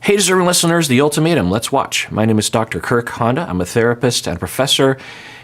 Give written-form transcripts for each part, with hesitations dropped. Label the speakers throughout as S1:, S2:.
S1: Hey, deserving listeners, The Ultimatum, let's watch. My name is Dr. Kirk Honda. I'm a therapist and professor.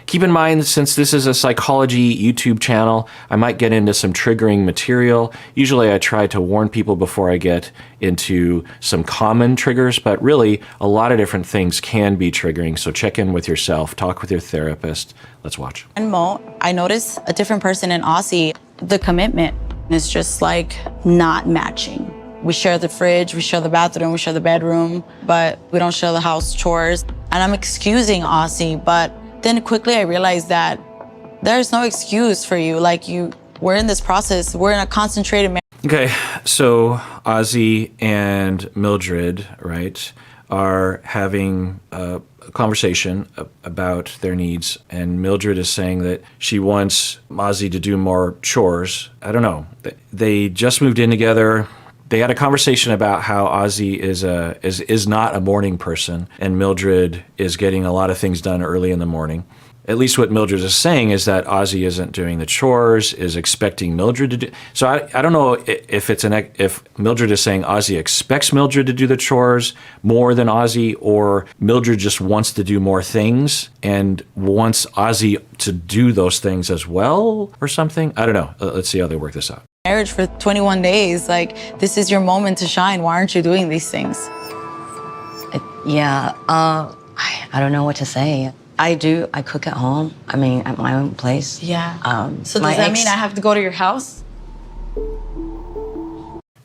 S1: Keep in mind, since this is a psychology YouTube channel, I might get into some triggering material. Usually I try to warn people before I get into some common triggers, but really a lot of different things can be triggering. So check in with yourself, talk with your therapist. Let's watch.
S2: And Mo, I noticed a different person in Aussie. The commitment is just like not matching. We share the fridge, we share the bathroom, we share the bedroom, but we don't share the house chores. And I'm excusing Aussie, but then quickly I realized that there's no excuse for you. Like we're in this process, we're in a concentrated marriage.
S1: Okay, so Aussie and Mildred, right, are having a conversation about their needs, and Mildred is saying that she wants Aussie to do more chores. I don't know. They just moved in together. They had a conversation about how Aussie is not a morning person, and Mildred is getting a lot of things done early in the morning. At least what Mildred is saying is that Aussie isn't doing the chores, is expecting Mildred to do. So I don't know if Mildred is saying Aussie expects Mildred to do the chores more than Aussie, or Mildred just wants to do more things and wants Aussie to do those things as well or something. I don't know. Let's see how they work this out.
S2: Marriage for 21 days, like this is your moment to shine. Why aren't you doing these things?
S3: I don't know what to say. I cook at home. I mean, at my own place.
S2: Yeah. So does that mean I have to go to your house?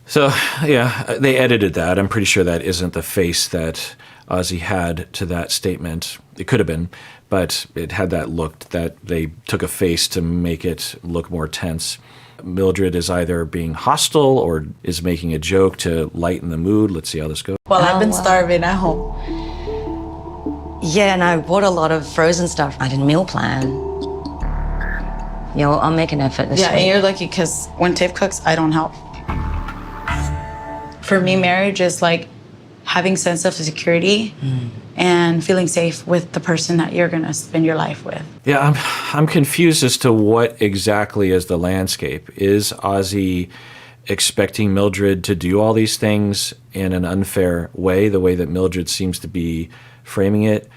S1: So, yeah, they edited that. I'm pretty sure that isn't the face that Aussie had to that statement. It could have been, but it had that look that they took a face to make it look more tense. Mildred is either being hostile or is making a joke to lighten the mood. Let's see how this goes.
S2: Well, I've been starving at home.
S3: Yeah, and I bought a lot of frozen stuff. I didn't meal plan. I'll make an effort this week.
S2: Yeah, and you're lucky because when Tiff cooks, I don't help. For me, marriage is like having sense of security and feeling safe with the person that you're gonna spend your life with.
S1: Yeah, I'm confused as to what exactly is the landscape. Is Aussie expecting Mildred to do all these things in an unfair way, the way that Mildred seems to be framing it?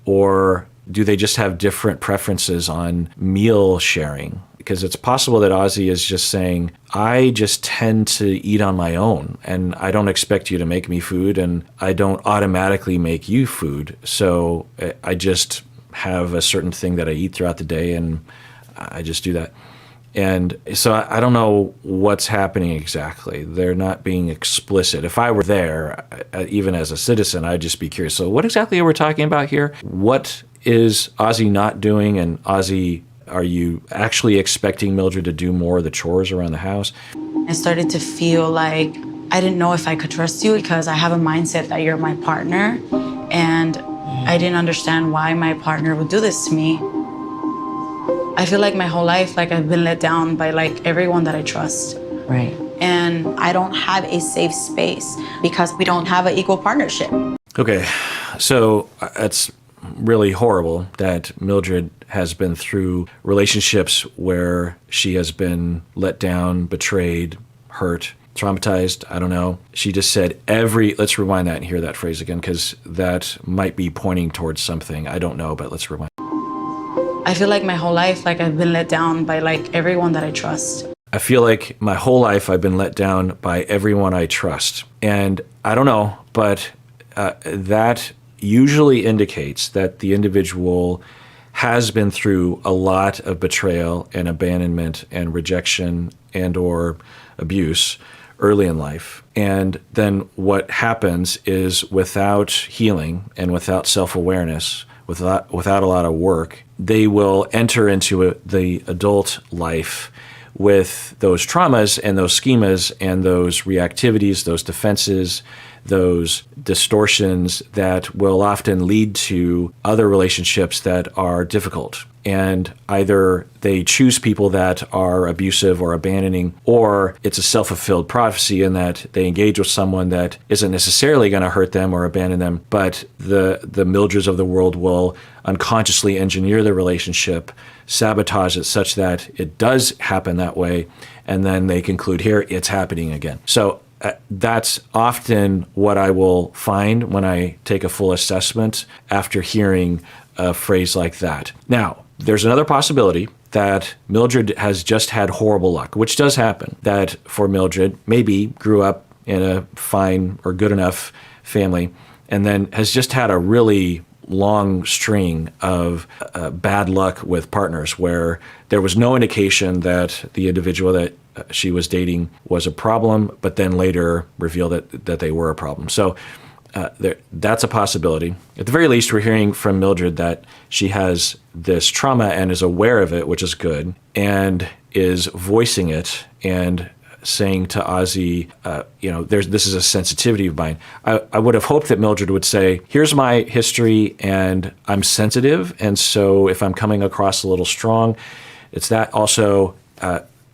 S1: Or do they just have different preferences on meal sharing? Because it's possible that Aussie is just saying, I just tend to eat on my own, and I don't expect you to make me food, and I don't automatically make you food. So I just have a certain thing that I eat throughout the day, and I just do that. And so I don't know what's happening exactly. They're not being explicit. If I were there, even as a citizen, I'd just be curious. So what exactly are we talking about here? What is Aussie not doing? And Aussie, are you actually expecting Mildred to do more of the chores around the house?
S2: I started to feel like I didn't know if I could trust you because I have a mindset that you're my partner. And I didn't understand why my partner would do this to me. I feel like my whole life, like I've been let down by like everyone that I trust.
S3: Right.
S2: And I don't have a safe space because we don't have an equal partnership.
S1: Okay, so it's really horrible that Mildred has been through relationships where she has been let down, betrayed, hurt, traumatized. I don't know. She just said let's rewind that and hear that phrase again, because that might be pointing towards something. I don't know, but let's rewind.
S2: I feel like my whole life, like I've been let down by like everyone that I trust.
S1: I feel like my whole life I've been let down by everyone I trust. And I don't know, but that usually indicates that the individual has been through a lot of betrayal and abandonment and rejection and or abuse early in life. And then what happens is, without healing and without self-awareness, without a lot of work, they will enter into the adult life with those traumas and those schemas and those reactivities, those defenses, those distortions that will often lead to other relationships that are difficult. And either they choose people that are abusive or abandoning, or it's a self-fulfilled prophecy in that they engage with someone that isn't necessarily going to hurt them or abandon them, but the Mildreds of the world will unconsciously engineer the relationship, sabotage it such that it does happen that way, and then they conclude, here, it's happening again. So that's often what I will find when I take a full assessment after hearing a phrase like that. Now, there's another possibility that Mildred has just had horrible luck, which does happen, that for Mildred, maybe grew up in a fine or good enough family, and then has just had a really long string of bad luck with partners where there was no indication that the individual that she was dating was a problem, but then later revealed that they were a problem. So that's a possibility. At the very least, we're hearing from Mildred that she has this trauma and is aware of it, which is good, and is voicing it and saying to Aussie, this is a sensitivity of mine. I would have hoped that Mildred would say, here's my history and I'm sensitive. And so if I'm coming across a little strong, it's that also,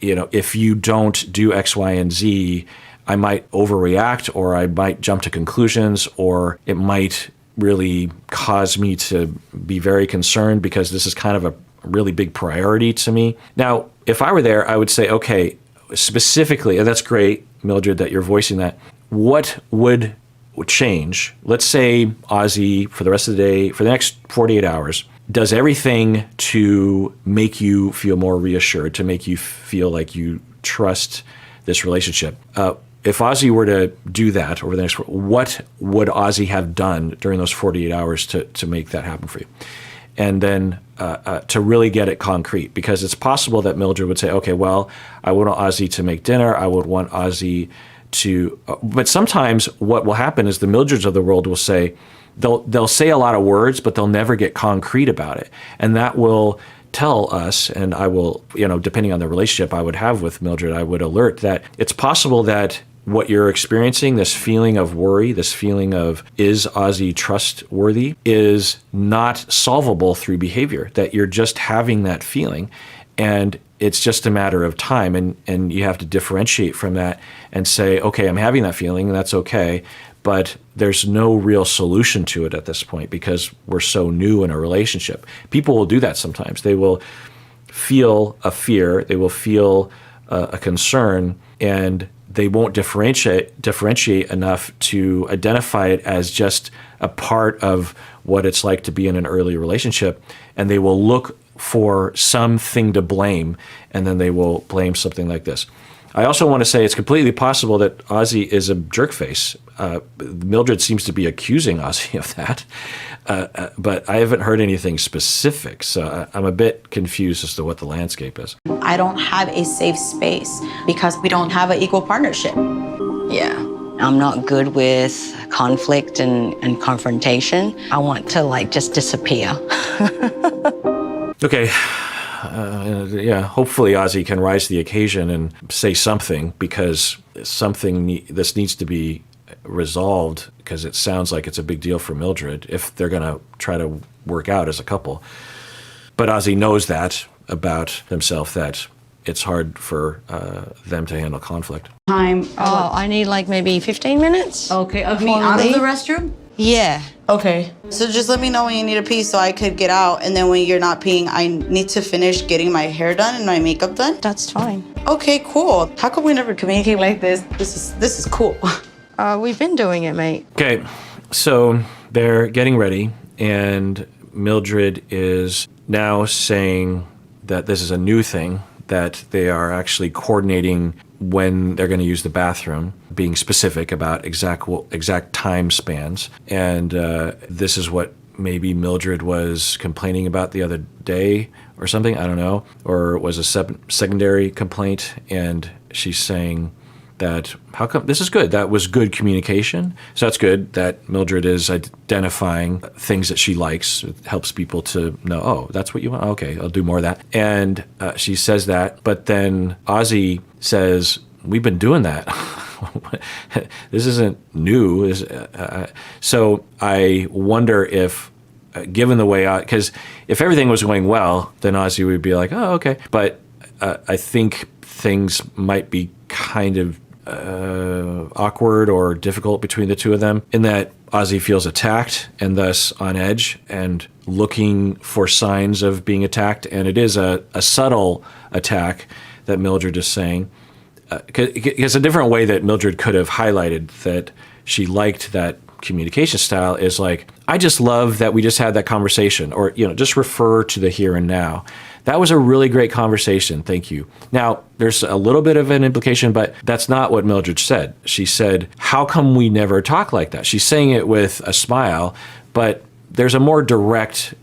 S1: if you don't do X, Y, and Z, I might overreact or I might jump to conclusions or it might really cause me to be very concerned because this is kind of a really big priority to me. Now, if I were there, I would say, okay, specifically, and that's great, Mildred, that you're voicing that. What would change? Let's say Aussie, for the rest of the day, for the next 48 hours, does everything to make you feel more reassured, to make you feel like you trust this relationship. If Aussie were to do that over the next, what would Aussie have done during those 48 hours to make that happen for you? And then to really get it concrete, because it's possible that Mildred would say, okay, well, I would want Aussie to make dinner. I would want Aussie to, but sometimes what will happen is the Mildreds of the world will say, they'll say a lot of words, but they'll never get concrete about it. And that will tell us, and I will, depending on the relationship I would have with Mildred, I would alert that it's possible that what you're experiencing, this feeling of worry, this feeling of, is Aussie trustworthy, is not solvable through behavior, that you're just having that feeling. And it's just a matter of time. And you have to differentiate from that and say, okay, I'm having that feeling, and that's okay. But there's no real solution to it at this point because we're so new in a relationship. People will do that sometimes. They will feel a fear, they will feel a concern, and they won't differentiate enough to identify it as just a part of what it's like to be in an early relationship. And they will look for something to blame, and then they will blame something like this. I also want to say it's completely possible that Aussie is a jerkface. Mildred seems to be accusing Aussie of that, but I haven't heard anything specific, so I'm a bit confused as to what the landscape is.
S2: I don't have a safe space because we don't have an equal partnership.
S3: Yeah. I'm not good with conflict and confrontation. I want to just disappear.
S1: Okay. Hopefully Aussie can rise to the occasion and say something, because this needs to be resolved, because it sounds like it's a big deal for Mildred if they're going to try to work out as a couple. But Aussie knows that about himself, that it's hard for them to handle conflict.
S3: I need maybe 15 minutes.
S2: Okay, of me out of the restroom?
S3: Yeah.
S2: Okay. So just let me know when you need a pee so I could get out, and then when you're not peeing, I need to finish getting my hair done and my makeup done.
S3: That's fine.
S2: Okay, cool. How come we never communicate like this? This is cool.
S3: We've been doing it, mate.
S1: Okay, so they're getting ready, and Mildred is now saying that this is a new thing, that they are actually coordinating when they're going to use the bathroom, being specific about exact time spans. And this is what maybe Mildred was complaining about the other day or something, I don't know, or it was a secondary complaint. And she's saying that, how come, this is good, that was good communication. So that's good that Mildred is identifying things that she likes. It helps people to know, oh, that's what you want? Okay, I'll do more of that. And she says that, but then Aussie says, we've been doing that. This isn't new. So I wonder if, given the way, because if everything was going well, then Aussie would be like, oh, okay. But I think things might be kind of awkward or difficult between the two of them, in that Aussie feels attacked and thus on edge and looking for signs of being attacked. And it is a subtle attack that Mildred is saying. Because a different way that Mildred could have highlighted that she liked that communication style is like, I just love that we just had that conversation, or, just refer to the here and now. That was a really great conversation. Thank you. Now, there's a little bit of an implication, but that's not what Mildred said. She said, how come we never talk like that? She's saying it with a smile, but there's a more direct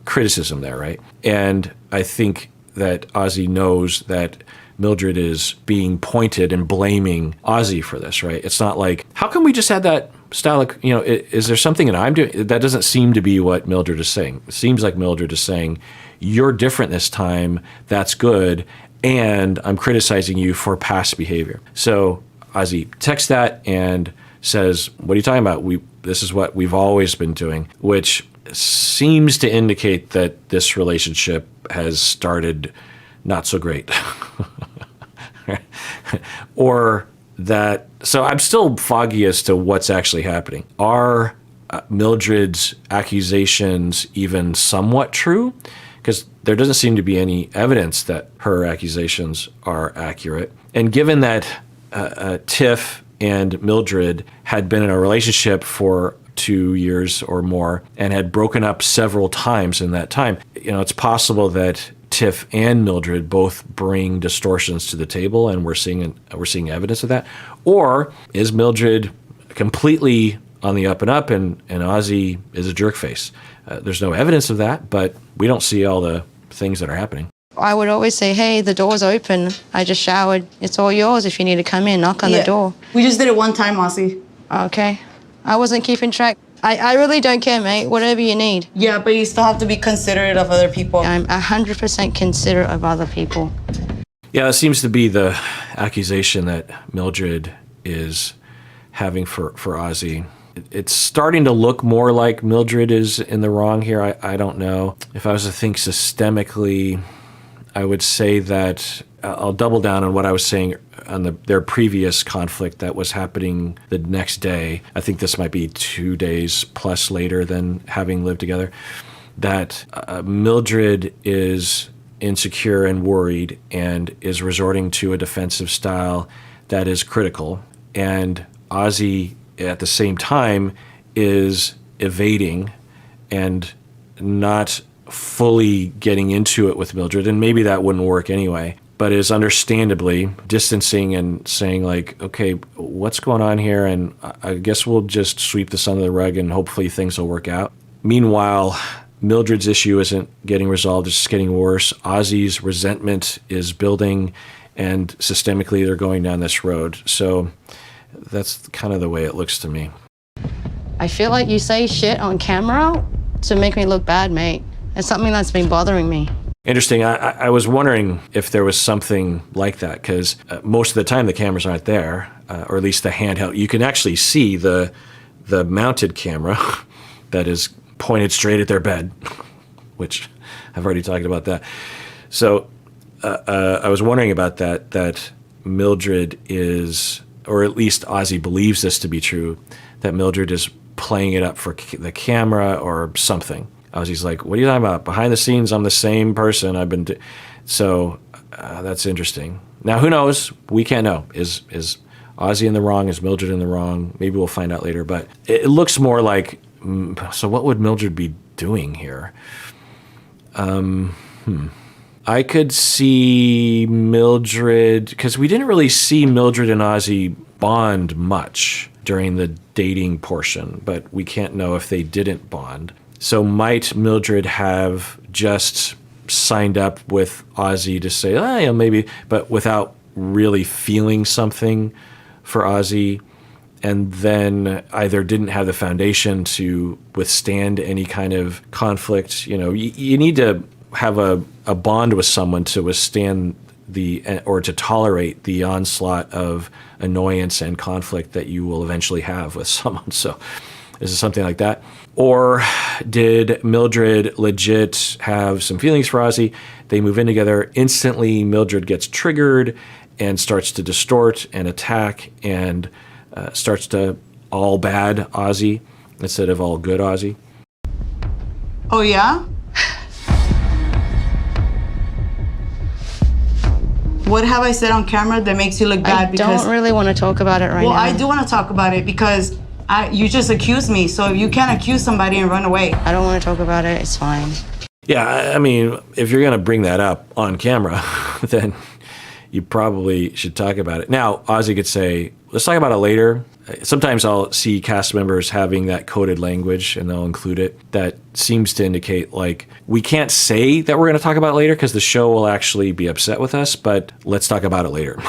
S1: criticism there, right? And I think that Aussie knows that Mildred is being pointed and blaming Aussie for this, right? It's not like, how come we just had that style of, is there something that I'm doing? That doesn't seem to be what Mildred is saying. It seems like Mildred is saying, you're different this time, that's good, and I'm criticizing you for past behavior. So Aussie texts that and says, what are you talking about? This is what we've always been doing, which seems to indicate that this relationship has started not so great. Or that, so I'm still foggy as to what's actually happening. Are Mildred's accusations even somewhat true? Because there doesn't seem to be any evidence that her accusations are accurate. And given that Tiff and Mildred had been in a relationship for 2 years or more and had broken up several times in that time, it's possible that Tiff and Mildred both bring distortions to the table, and we're seeing evidence of that. Or is Mildred completely on the up and up, and Aussie is a jerk face? There's no evidence of that, but we don't see all the things that are happening.
S4: I would always say, hey, the door's open. I just showered. It's all yours if you need to come in. Knock on the door.
S2: We just did it one time, Aussie.
S4: Okay. I wasn't keeping track. I really don't care, mate. Whatever you need.
S2: Yeah, but you still have to be considerate of other people.
S4: I'm 100% considerate of other people.
S1: Yeah, it seems to be the accusation that Mildred is having for Aussie. It's starting to look more like Mildred is in the wrong here. I don't know. If I was to think systemically, I would say that I'll double down on what I was saying on their previous conflict that was happening the next day. I think this might be 2 days plus later than having lived together. That Mildred is insecure and worried and is resorting to a defensive style that is critical. And Aussie, at the same time, is evading and not fully getting into it with Mildred, and maybe that wouldn't work anyway, but is understandably distancing and saying like, okay, what's going on here? And I guess we'll just sweep this under the rug and hopefully things will work out. Meanwhile, Mildred's issue isn't getting resolved, it's just getting worse. Aussie's resentment is building, and systemically they're going down this road. So that's kind of the way it looks to me.
S4: I feel like you say shit on camera to make me look bad, mate. It's something that's been bothering me.
S1: Interesting. I was wondering if there was something like that, because most of the time the cameras aren't there, or at least the handheld. You can actually see the mounted camera that is pointed straight at their bed, which I've already talked about that. So I was wondering about that Mildred is, or at least Aussie believes this to be true, that Mildred is playing it up for the camera or something. Aussie's like, what are you talking about? Behind the scenes, I'm the same person. I've been... So that's interesting. Now, who knows? We can't know. Is Aussie in the wrong? Is Mildred in the wrong? Maybe we'll find out later. But it looks more like, so what would Mildred be doing here? I could see Mildred, because we didn't really see Mildred and Aussie bond much during the dating portion, but we can't know if they didn't bond. So might Mildred have just signed up with Aussie to say, maybe, but without really feeling something for Aussie, and then either didn't have the foundation to withstand any kind of conflict. You need to have a bond with someone to withstand or to tolerate the onslaught of annoyance and conflict that you will eventually have with someone. So is it something like that? Or did Mildred legit have some feelings for Aussie? They move in together. Instantly, Mildred gets triggered and starts to distort and attack and starts to all bad Aussie instead of all good Aussie.
S2: Oh, yeah?
S5: What have I said on camera that makes you look bad?
S4: I don't really want to talk about it right now.
S5: Well, I do want to talk about it because you just accused me, so you can't accuse somebody and run away.
S4: I don't want to talk about it. It's fine.
S1: Yeah, I mean, if you're going to bring that up on camera, then you probably should talk about it. Now, Aussie could say, let's talk about it later. Sometimes I'll see cast members having that coded language, and they'll include it. That seems to indicate, like, we can't say that we're going to talk about it later because the show will actually be upset with us, but let's talk about it later.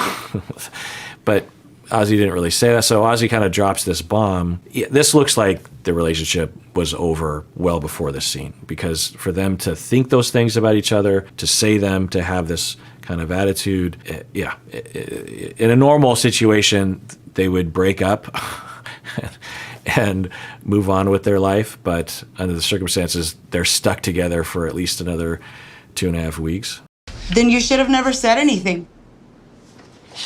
S1: But Aussie didn't really say that, so Aussie kind of drops this bomb. Yeah, this looks like the relationship was over well before this scene, because for them to think those things about each other, to say them, to have this kind of attitude, in a normal situation, they would break up and move on with their life, but under the circumstances, they're stuck together for at least another 2.5 weeks.
S5: Then you should have never said anything.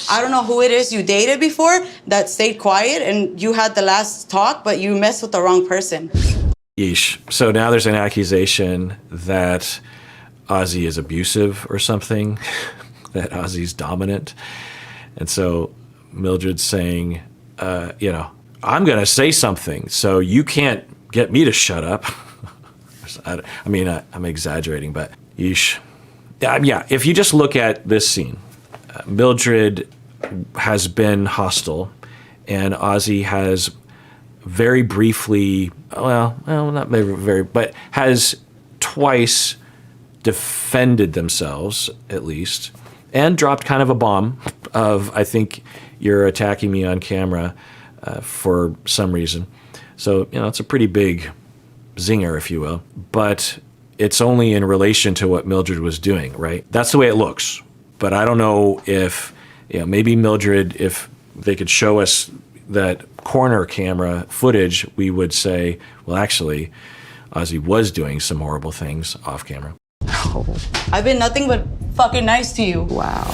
S5: I don't know who it is you dated before that stayed quiet and you had the last talk, but you messed with the wrong person.
S1: Yeesh. So now there's an accusation that Aussie is abusive or something, that Aussie's dominant. And so Mildred's saying, I'm going to say something, so you can't get me to shut up. I mean, I'm exaggerating, but yeesh. Yeah, if you just look at this scene, Mildred has been hostile, and Aussie has very briefly, well, not very, but has twice defended themselves, at least, and dropped kind of a bomb of, I think you're attacking me on camera for some reason. So, it's a pretty big zinger, if you will, but it's only in relation to what Mildred was doing, right? That's the way it looks. But I don't know if, maybe Mildred, if they could show us that corner camera footage, we would say, well, actually, Aussie was doing some horrible things off camera.
S5: I've been nothing but fucking nice to you.
S4: Wow.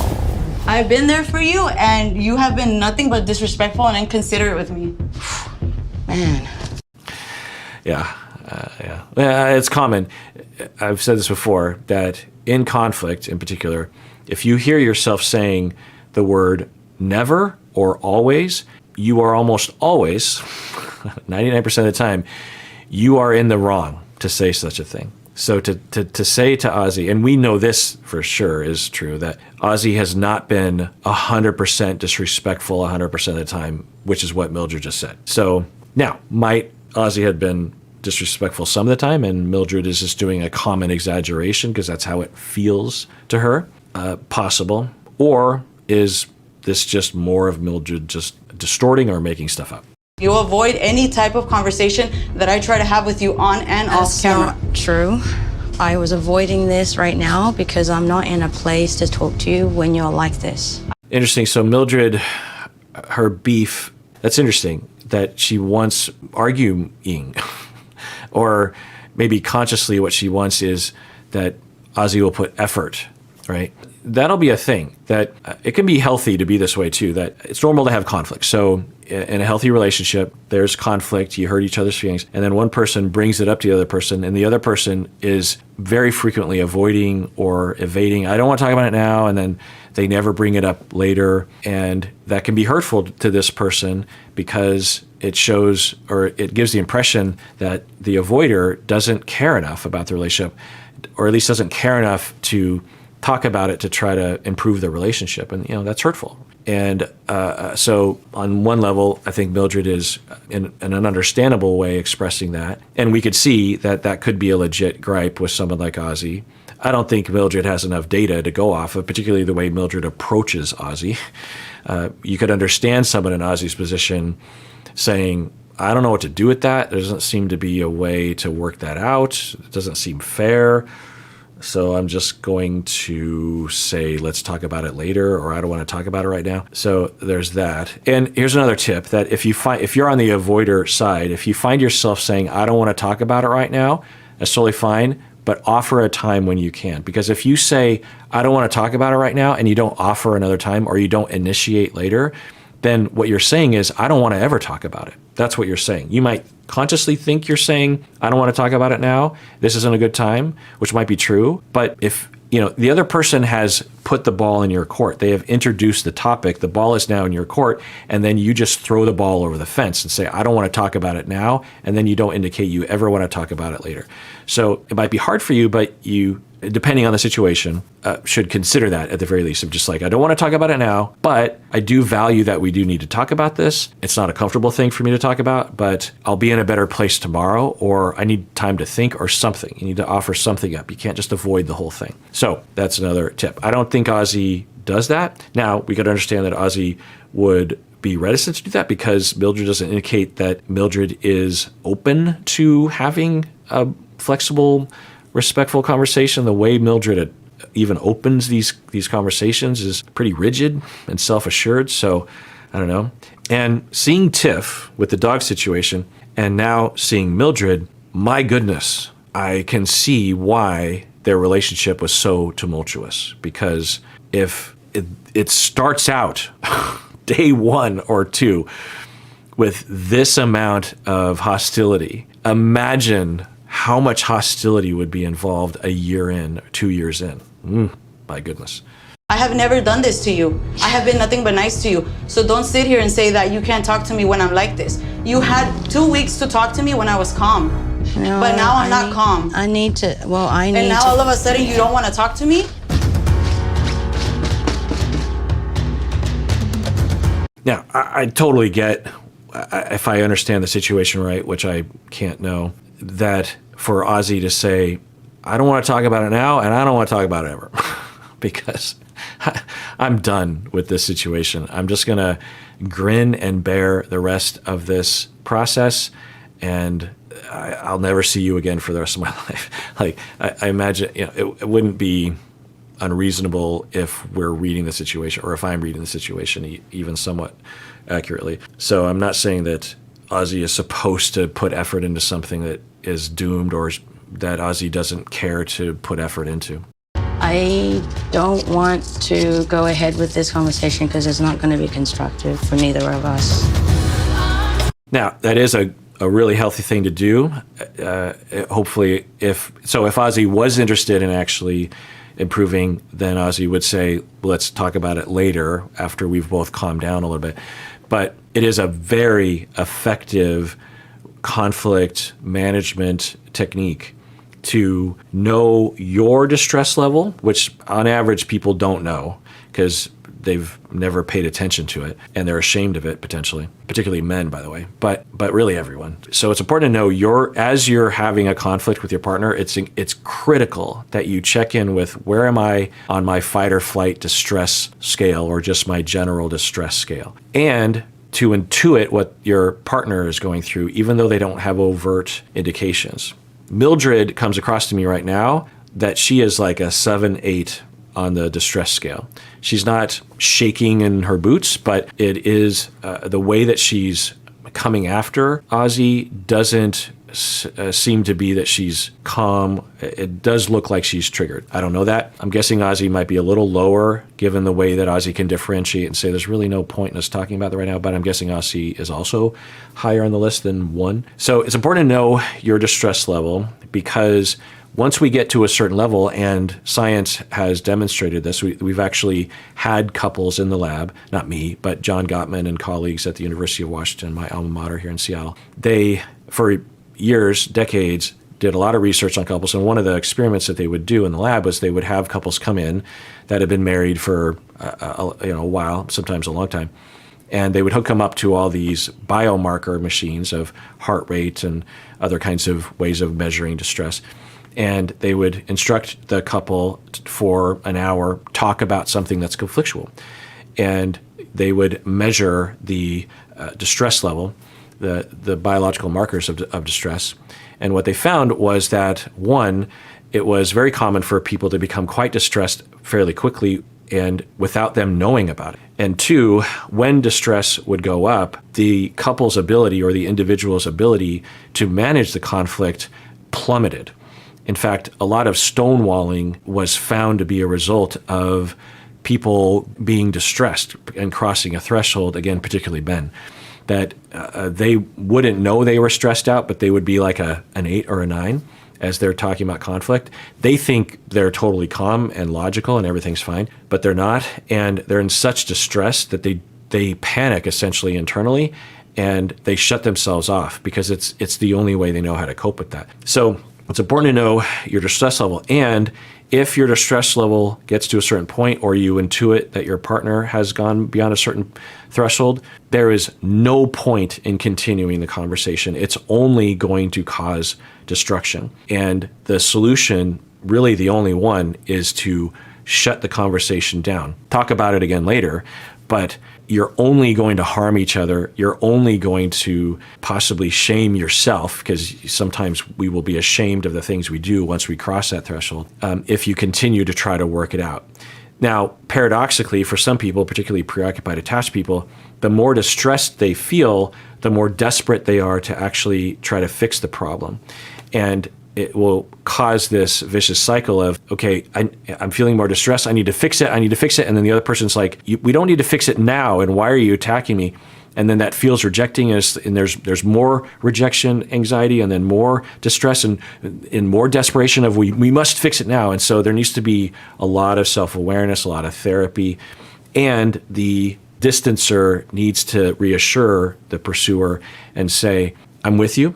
S5: I've been there for you, and you have been nothing but disrespectful and inconsiderate with me.
S4: Man.
S1: Yeah, it's common. I've said this before, that in conflict in particular, if you hear yourself saying the word never or always, you are almost always, 99% of the time, you are in the wrong to say such a thing. So to say to Aussie, and we know this for sure is true, that Aussie has not been 100% disrespectful 100% of the time, which is what Mildred just said. So now, might Aussie have been disrespectful some of the time, and Mildred is just doing a common exaggeration because that's how it feels to her? Possible. Or is this just more of Mildred just distorting or making stuff up?
S5: You avoid any type of conversation that I try to have with you on and off camera.
S3: That's not true. I was avoiding this right now because I'm not in a place to talk to you when you're like this.
S1: Interesting. So Mildred, her beef, that's interesting that she wants arguing, or maybe consciously what she wants is that Aussie will put effort, right? That'll be a thing, that it can be healthy to be this way too, that it's normal to have conflict. So in a healthy relationship, there's conflict, you hurt each other's feelings, and then one person brings it up to the other person, and the other person is very frequently avoiding or evading. I don't want to talk about it now, and then they never bring it up later, and that can be hurtful to this person because it shows, or it gives the impression that the avoider doesn't care enough about the relationship, or at least doesn't care enough to talk about it to try to improve the relationship, and that's hurtful. And so on one level, I think Mildred is in an understandable way expressing that, and we could see that that could be a legit gripe with someone like Aussie. I don't think Mildred has enough data to go off of, particularly the way Mildred approaches Aussie. You could understand someone in Aussie's position saying, I don't know what to do with that. There doesn't seem to be a way to work that out. It doesn't seem fair. So I'm just going to say, let's talk about it later, or I don't want to talk about it right now. So there's that. And here's another tip, that if you're on the avoider side, if you find yourself saying, I don't want to talk about it right now, that's totally fine, but offer a time when you can. Because if you say, I don't want to talk about it right now, and you don't offer another time, or you don't initiate later, then what you're saying is, I don't want to ever talk about it. That's what you're saying. You might consciously think you're saying, I don't want to talk about it now, this isn't a good time, which might be true. But if the other person has put the ball in your court. They have introduced the topic. The ball is now in your court, and then you just throw the ball over the fence and say, I don't want to talk about it now, and then you don't indicate you ever want to talk about it later. So it might be hard for you, but you, depending on the situation, should consider that at the very least of just like, I don't want to talk about it now, but I do value that we do need to talk about this. It's not a comfortable thing for me to talk about, but I'll be in a better place tomorrow, or I need time to think, or something. You need to offer something up. You can't just avoid the whole thing. So that's another tip. I don't think Aussie does that. Now, we got to understand that Aussie would be reticent to do that because Mildred doesn't indicate that Mildred is open to having a flexible, respectful conversation. The way Mildred even opens these conversations is pretty rigid and self-assured. So I don't know. And seeing Tiff with the dog situation and now seeing Mildred, my goodness, I can see why their relationship was so tumultuous. Because if it starts out day 1 or 2 with this amount of hostility, imagine how much hostility would be involved a year in, 2 years in. My goodness.
S5: I have never done this to you. I have been nothing but nice to you. So don't sit here and say that you can't talk to me when I'm like this. You had 2 weeks to talk to me when I was calm.
S3: No,
S5: but now I'm not calm.
S3: I need to, well, I need
S5: And now
S3: to.
S5: all of a sudden you don't want to talk to me?
S1: Now, I totally get, if I understand the situation right, which I can't know, that for Aussie to say, I don't want to talk about it now, and I don't want to talk about it ever, because I'm done with this situation. I'm just going to grin and bear the rest of this process, and I'll never see you again for the rest of my life. Like, I imagine, it wouldn't be unreasonable if we're reading the situation, or if I'm reading the situation even somewhat accurately. So I'm not saying that Aussie is supposed to put effort into something that is doomed, or that Aussie doesn't care to put effort into.
S3: I don't want to go ahead with this conversation because it's not going to be constructive for neither of us.
S1: Now, that is a really healthy thing to do. Hopefully, if Aussie was interested in actually improving, then Aussie would say, let's talk about it later after we've both calmed down a little bit. But it is a very effective conflict management technique to know your distress level, which on average people don't know because they've never paid attention to it and they're ashamed of it potentially, particularly men, by the way, but really everyone. So it's important to know as you're having a conflict with your partner, it's critical that you check in with, where am I on my fight or flight distress scale, or just my general distress scale, and to intuit what your partner is going through, even though they don't have overt indications. Mildred comes across to me right now that she is like a 7-8 on the distress scale. She's not shaking in her boots, but it is the way that she's coming after Aussie doesn't seem to be that she's calm. It does look like she's triggered. I don't know that. I'm guessing Aussie might be a little lower given the way that Aussie can differentiate and say there's really no point in us talking about that right now, but I'm guessing Aussie is also higher on the list than 1. So it's important to know your distress level, because once we get to a certain level, and science has demonstrated this, we've actually had couples in the lab, not me, but John Gottman and colleagues at the University of Washington, my alma mater here in Seattle. They, for years, decades, did a lot of research on couples. And one of the experiments that they would do in the lab was they would have couples come in that had been married for a while, sometimes a long time. And they would hook them up to all these biomarker machines of heart rate and other kinds of ways of measuring distress. And they would instruct the couple for an hour, talk about something that's conflictual. And they would measure the distress level, the biological markers of distress. And what they found was that, 1, it was very common for people to become quite distressed fairly quickly and without them knowing about it. And 2, when distress would go up, the couple's ability, or the individual's ability to manage the conflict, plummeted. In fact, a lot of stonewalling was found to be a result of people being distressed and crossing a threshold, again, particularly men, that they wouldn't know they were stressed out, but they would be like an 8 or a 9. as they're talking about conflict. They think they're totally calm and logical and everything's fine, but they're not. And they're in such distress that they panic essentially internally, and they shut themselves off because it's the only way they know how to cope with that. So it's important to know your distress level. And if your distress level gets to a certain point, or you intuit that your partner has gone beyond a certain threshold, there is no point in continuing the conversation. It's only going to cause destruction. And the solution, really the only one, is to shut the conversation down. Talk about it again later, but you're only going to harm each other. You're only going to possibly shame yourself, because sometimes we will be ashamed of the things we do once we cross that threshold, if you continue to try to work it out. Now, paradoxically, for some people, particularly preoccupied attached people, the more distressed they feel, the more desperate they are to actually try to fix the problem. And it will cause this vicious cycle of, okay, I'm feeling more distressed. I need to fix it. And then the other person's like, we don't need to fix it now. And why are you attacking me? And then that feels rejecting us. And there's more rejection anxiety, and then more distress and more desperation of we must fix it now. And so there needs to be a lot of self-awareness, a lot of therapy, and the distancer needs to reassure the pursuer and say, I'm with you.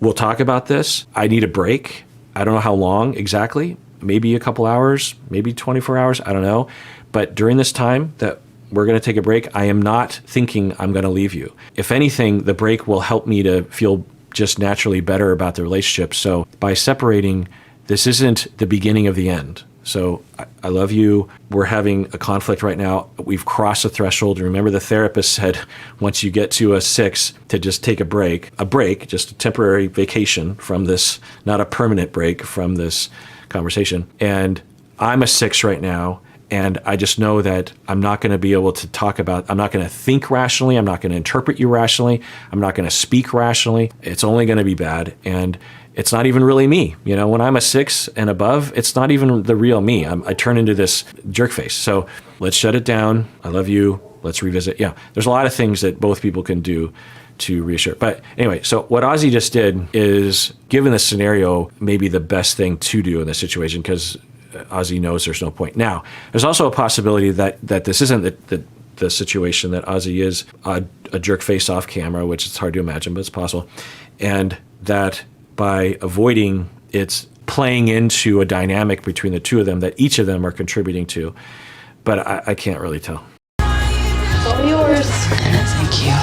S1: We'll talk about this. I need a break. I don't know how long exactly, maybe a couple hours, maybe 24 hours, I don't know. But during this time that we're going to take a break, I am not thinking I'm going to leave you. If anything, the break will help me to feel just naturally better about the relationship. So by separating, this isn't the beginning of the end. So I love you. We're having a conflict right now. We've crossed a threshold. Remember, the therapist said once you get to a 6, to just take a break, just a temporary vacation from this, not a permanent break from this conversation. And I'm a 6 right now. And I just know that I'm not going to be able to I'm not going to think rationally. I'm not going to interpret you rationally. I'm not going to speak rationally. It's only going to be bad. And it's not even really me. When I'm a 6 and above, it's not even the real me. I turn into this jerk face. So let's shut it down. I love you. Let's revisit. Yeah, there's a lot of things that both people can do to reassure. But anyway, so what Aussie just did is, given the scenario, maybe the best thing to do in this situation, because Aussie knows there's no point. Now, there's also a possibility that this isn't the situation, that Aussie is a jerk face off camera, which it's hard to imagine, but it's possible. And that by avoiding, it's playing into a dynamic between the two of them that each of them are contributing to. But I can't really tell.
S4: All yours. Thank you.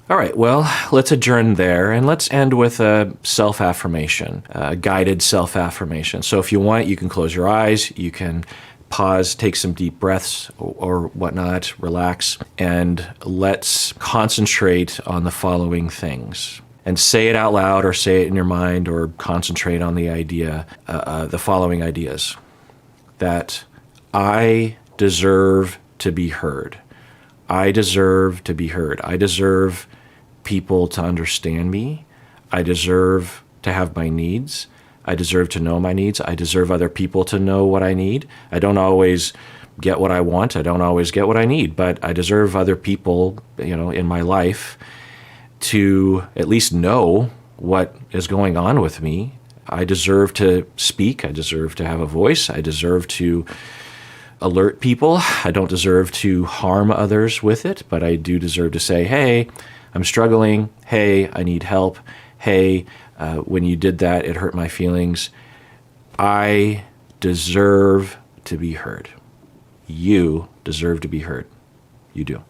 S1: All right, well, let's adjourn there, and let's end with a self-affirmation, a guided self-affirmation. So if you want, you can close your eyes, you can pause, take some deep breaths or whatnot, relax, and let's concentrate on the following things. And say it out loud, or say it in your mind, or concentrate on the idea, the following ideas. That I deserve to be heard. I deserve to be heard. I deserve people to understand me. I deserve to have my needs. I deserve to know my needs. I deserve other people to know what I need. I don't always get what I want. I don't always get what I need, but I deserve other people, in my life to at least know what is going on with me. I deserve to speak. I deserve to have a voice. I deserve to alert people. I don't deserve to harm others with it, but I do deserve to say, hey, I'm struggling. Hey, I need help. Hey, when you did that, it hurt my feelings. I deserve to be heard. You deserve to be heard. You do.